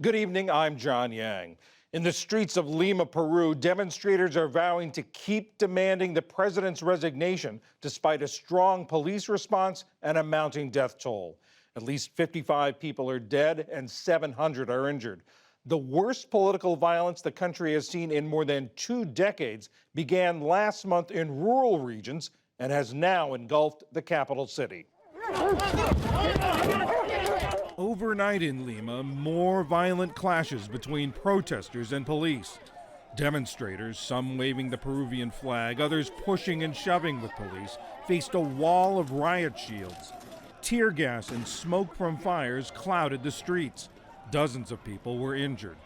Good evening, I'm John Yang. In the streets of Lima, Peru, demonstrators are vowing to keep demanding the president's resignation despite a strong police response and a mounting death toll. At least 55 people are dead and 700 are injured. The worst political violence the country has seen in more than 2 decades began last month in rural regions and has now engulfed the capital city. Overnight in Lima, more violent clashes between protesters and police. Demonstrators, some waving the Peruvian flag, others pushing and shoving with police, faced a wall of riot shields. Tear gas and smoke from fires clouded the streets. Dozens of people were injured.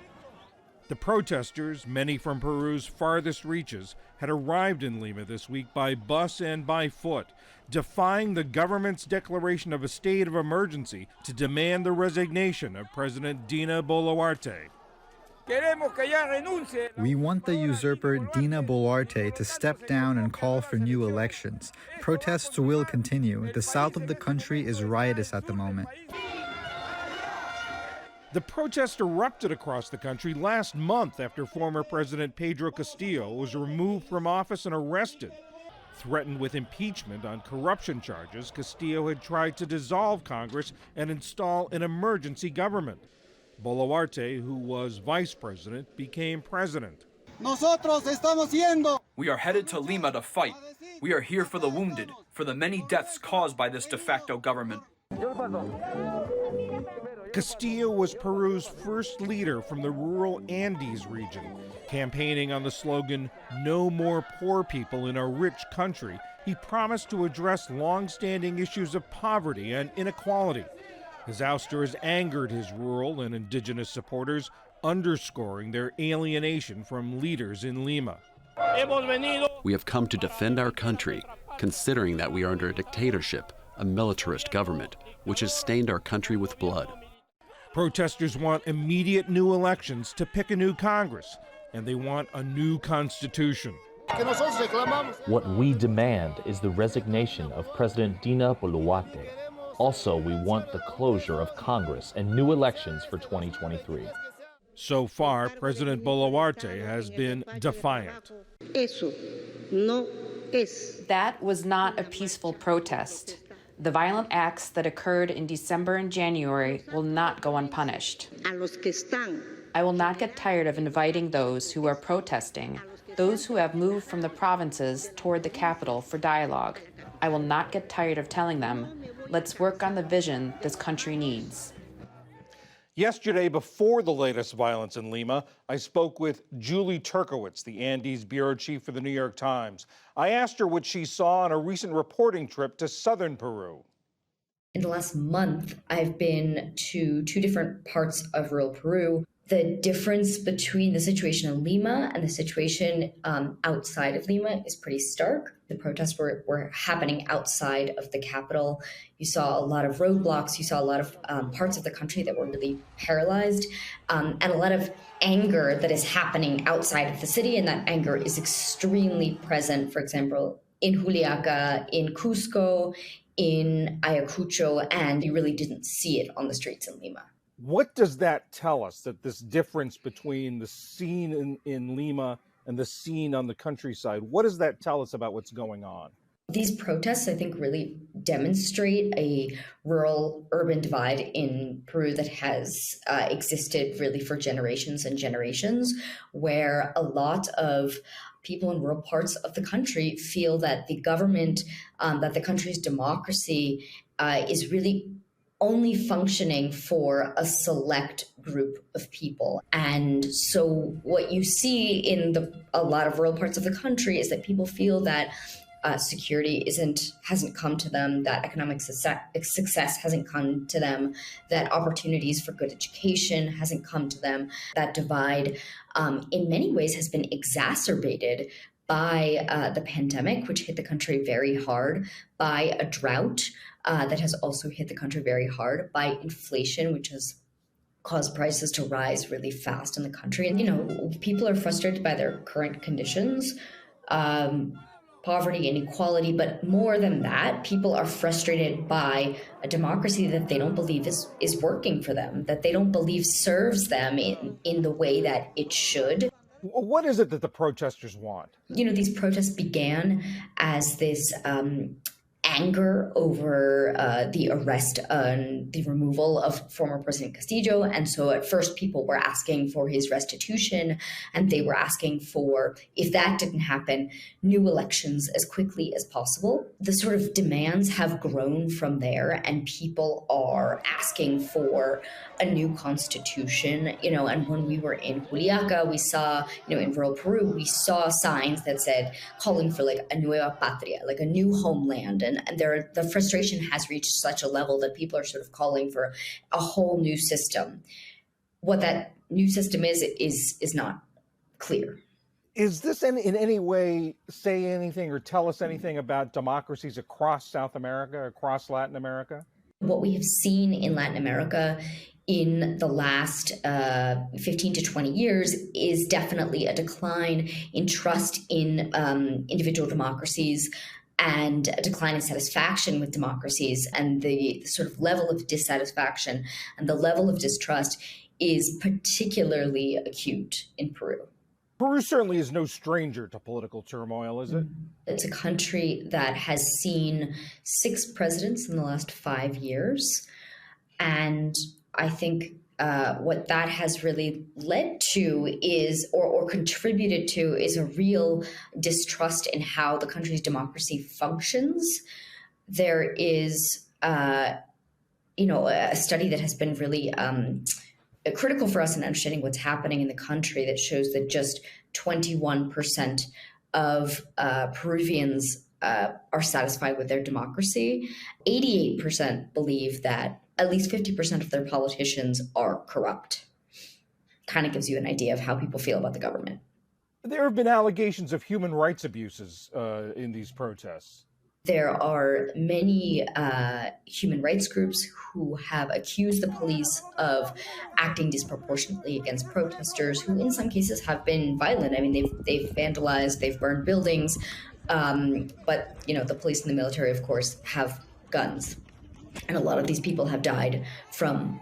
The protesters, many from Peru's farthest reaches, had arrived in Lima this week by bus and by foot, defying the government's declaration of a state of emergency to demand the resignation of President Dina Boluarte. We want the usurper Dina Boluarte to step down and call for new elections. Protests will continue. The south of the country is riotous at the moment. The protests erupted across the country last month after former President Pedro Castillo was removed from office and arrested. Threatened with impeachment on corruption charges, Castillo had tried to dissolve Congress and install an emergency government. Boluarte, who was vice president, became president. We are headed to Lima to fight. We are here for the wounded, for the many deaths caused by this de facto government. Castillo was Peru's first leader from the rural Andes region. Campaigning on the slogan, "No more poor people in a rich country," he promised to address long-standing issues of poverty and inequality. His ouster has angered his rural and indigenous supporters, underscoring their alienation from leaders in Lima. We have come to defend our country, considering that we are under a dictatorship, a militarist government, which has stained our country with blood. Protesters want immediate new elections to pick a new Congress, and they want a new constitution. What we demand is the resignation of President Dina Boluarte. Also, we want the closure of Congress and new elections for 2023. So far, President Boluarte has been defiant. That was not a peaceful protest. The violent acts that occurred in December and January will not go unpunished. I will not get tired of inviting those who are protesting, those who have moved from the provinces toward the capital for dialogue. I will not get tired of telling them, let's work on the vision this country needs. Yesterday, before the latest violence in Lima, I spoke with Julie Turkowitz, the Andes bureau chief for the New York Times. I asked her what she saw on a recent reporting trip to southern Peru. In the last month, I've been to 2 different parts of rural Peru. The difference between the situation in Lima and the situation outside of Lima is pretty stark. The protests were happening outside of the capital. You saw a lot of roadblocks. You saw a lot of parts of the country that were really paralyzed, and a lot of anger that is happening outside of the city. And that anger is extremely present, for example, in Juliaca, in Cusco, in Ayacucho, and you really didn't see it on the streets in Lima. What does that tell us, that this difference between the scene in Lima and the scene on the countryside, what does that tell us about what's going on? These protests, I think, really demonstrate a rural-urban divide in Peru that has existed really for generations and generations, where a lot of people in rural parts of the country feel that the government, that the country's democracy is really only functioning for a select group of people. And so what you see in a lot of rural parts of the country is that people feel that security hasn't come to them, that economic success hasn't come to them, that opportunities for good education hasn't come to them. That divide, in many ways, has been exacerbated by the pandemic, which hit the country very hard, by a drought that has also hit the country very hard, by inflation, which has caused prices to rise really fast in the country. And, people are frustrated by their current conditions. poverty, inequality, but more than that, people are frustrated by a democracy that they don't believe is working for them, that they don't believe serves them in the way that it should. What is it that the protesters want? You know, these protests began as this anger over the arrest and the removal of former President Castillo. And so at first people were asking for his restitution, and they were asking for, if that didn't happen, new elections as quickly as possible. The sort of demands have grown from there, and people are asking for a new constitution, you know, and when we were in Juliaca, we saw, you know, in rural Peru, we saw signs that said, calling for like a nueva patria, like a new homeland. And the frustration has reached such a level that people are sort of calling for a whole new system. What that new system is not clear. Is this in any way say anything or tell us anything about democracies across South America, across Latin America? What we have seen in Latin America in the last 15 to 20 years is definitely a decline in trust in individual democracies and a decline in satisfaction with democracies, and the sort of level of dissatisfaction and the level of distrust is particularly acute in Peru. Peru certainly is no stranger to political turmoil, is it? It's a country that has seen 6 presidents in the last 5 years. And I think what that has really led to is, or contributed to, is a real distrust in how the country's democracy functions. There is, a study that has been really critical for us in understanding what's happening in the country that shows that just 21% of Peruvians are satisfied with their democracy. 88% believe that at least 50% of their politicians are corrupt. Kind of gives you an idea of how people feel about the government. There have been allegations of human rights abuses in these protests. There are many human rights groups who have accused the police of acting disproportionately against protesters, who in some cases have been violent. I mean, they've vandalized, they've burned buildings, but you know, the police and the military, of course, have guns, and a lot of these people have died from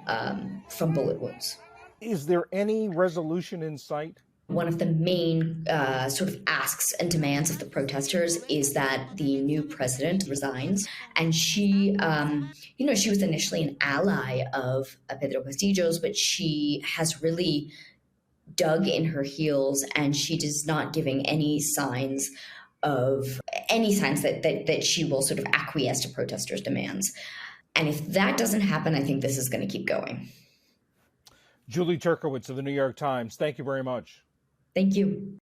bullet wounds. Is there any resolution in sight? One of the main sort of asks and demands of the protesters is that the new president resigns. And she, she was initially an ally of Pedro Castillo's, but she has really dug in her heels, and she is not giving any signs that she will sort of acquiesce to protesters' demands. And if that doesn't happen, I think this is going to keep going. Julie Turkowitz of the New York Times, thank you very much. Thank you.